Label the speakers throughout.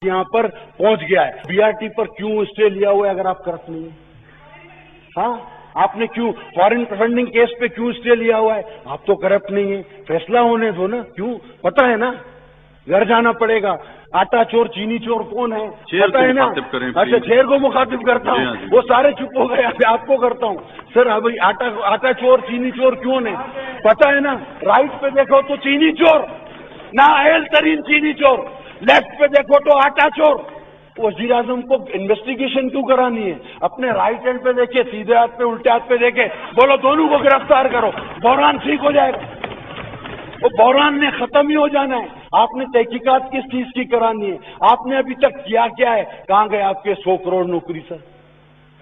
Speaker 1: यहाँ पर पहुंच गया है। बीआरटी पर क्यों स्टे लिया हुआ है अगर आप करप्ट नहीं है? हाँ, आपने क्यों फॉरेन फंडिंग केस पे क्यों स्टे लिया हुआ है? आप तो करप्ट नहीं है, फैसला होने दो ना। क्यों? पता है ना, घर जाना पड़ेगा। आटा चोर चीनी चोर कौन है पता है ना? अच्छा, शेर को मुखातिब करता हूँ, वो सारे चुप हो गए, आपको करता हूँ। सर अभी आटा चोर चीनी चोर क्यों है पता है ना? राइट पे देखो तो चीनी चोर, नाअहल तरीन चीनी चोर, लेफ्ट पे देखो तो आटा चोर। वजीर आजम को इन्वेस्टिगेशन क्यों करानी है? अपने राइट हैंड पे देखे, सीधे हाथ पे, उल्टे हाथ पे देखे, बोलो दोनों को गिरफ्तार करो, बहरान ठीक हो जाएगा। वो बहरान ने खत्म ही हो जाना है। आपने तहकीकात किस चीज की करानी है? आपने अभी तक किया क्या है? कहां गए आपके 100 करोड़ नौकरी सर?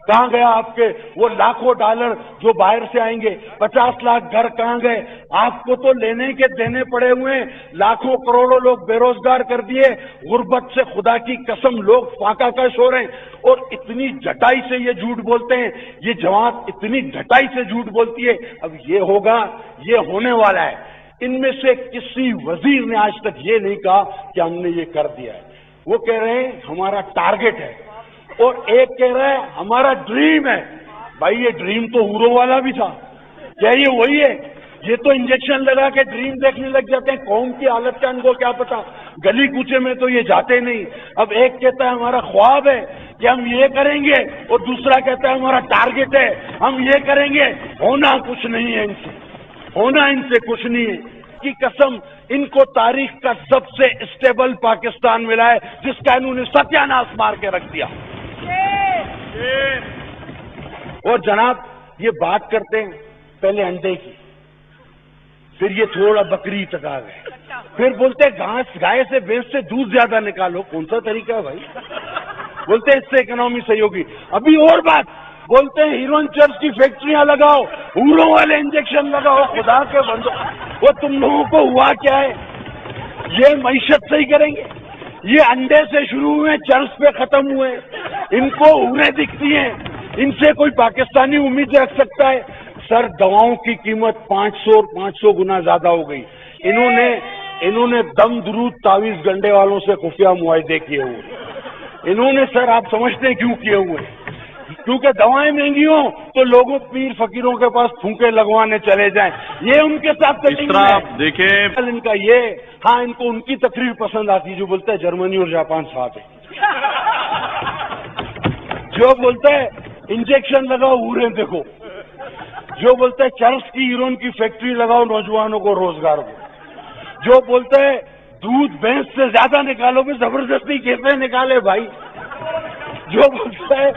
Speaker 1: कहां गया आपके वो लाखों डॉलर जो बाहर से आएंगे? 50 लाख घर कहां गए? आपको तो लेने के देने पड़े हुए हैं। लाखों करोड़ों लोग बेरोजगार कर दिए। गुर्बत से खुदा की कसम लोग फाका कश हो रहे हैं। और इतनी ढटाई से ये झूठ बोलते हैं, ये जमात इतनी ढटाई से झूठ बोलती है। अब ये होगा, ये होने वाला है। इनमें से किसी वजीर ने आज तक ये नहीं कहा कि हमने ये कर दिया है। वो कह रहे हैं हमारा टारगेट है, और एक कह रहा है हमारा ड्रीम है। भाई ये ड्रीम तो हूरों वाला भी था, क्या ये वही है? ये तो इंजेक्शन लगा के ड्रीम देखने लग जाते हैं। कौम की हालत का इनको क्या पता? गली कूचे में तो ये जाते नहीं। अब एक कहता है हमारा ख्वाब है कि हम ये करेंगे, और दूसरा कहता है हमारा टारगेट है हम ये करेंगे। होना कुछ नहीं है इनसे, होना इनसे कुछ नहीं है की कसम। इनको तारीख का सबसे स्टेबल पाकिस्तान मिला है, जिसका इन्होंने सत्यानाश मार के रख दिया। और जनाब ये बात करते हैं पहले अंडे की, फिर ये थोड़ा बकरी तक आ गए, फिर बोलते हैं घास गाय से भैंस से दूध ज्यादा निकालो। कौन सा तरीका है भाई? बोलते हैं इससे इकोनॉमी सही होगी। अभी और बात बोलते हैं हीरोइन चर्च की फैक्ट्रियां लगाओ, हूरों वाले इंजेक्शन लगाओ। खुदा के बंदो, वो तुम लोगों को हुआ क्या है? ये मईशत सही करेंगे? ये अंडे से शुरू हुए, चर्च पे खत्म हुए। इनको हूरें दिखती हैं, इनसे कोई पाकिस्तानी उम्मीद रख सकता है? सर दवाओं की कीमत 500 गुना ज्यादा हो गई। इन्होंने दम दुरूद तावीज गंडे वालों से खुफिया मुआहदे किए हुए। इन्होंने सर आप समझते हैं क्यों किए हुए? क्योंकि दवाएं महंगी हो तो लोगों पीर फकीरों के पास फूंके लगवाने चले जाएं। ये उनके साथ कटिंग है।
Speaker 2: देखें
Speaker 1: इनका ये, हाँ इनको उनकी तकरीर पसंद आती है जो बोलता है जर्मनी और जापान साथ है, जो बोलता है इंजेक्शन लगाओ हूरें देखो, जो बोलता है चर्च की हीरोइन की फैक्ट्री लगाओ नौजवानों को रोजगार दो, जो बोलता है दूध भैंस से ज्यादा निकालो, भी जबरदस्ती कैसे निकाले भाई? जो बोलता है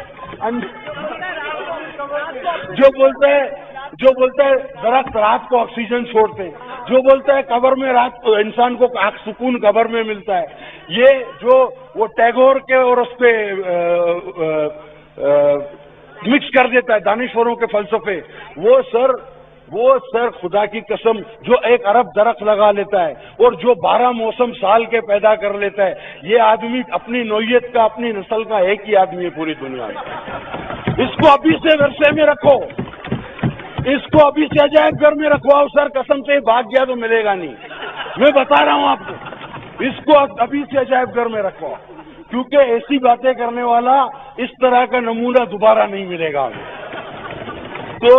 Speaker 1: दरख्त रात को ऑक्सीजन छोड़ते हैं, जो बोलता है कब्र में रात को इंसान को सुकून कब्र में मिलता है। ये जो वो टैगोर के और उस पे मिक्स कर देता है दानिश्वरों के फलसफे, वो सर खुदा की कसम जो 1 अरब दरख्त लगा लेता है और जो 12 मौसम साल के पैदा कर लेता है, ये आदमी अपनी नौयत का, अपनी नस्ल का एक ही आदमी है पूरी दुनिया में। इसको अभी से वर्षे में रखो, इसको अभी से अजायब घर में रखवाओ सर, कसम से भाग गया तो मिलेगा नहीं। मैं बता रहा हूं आपको, इसको अभी से अजायब घर में रखवाओ, क्योंकि ऐसी बातें करने वाला इस तरह का नमूना दोबारा नहीं मिलेगा हमें। तो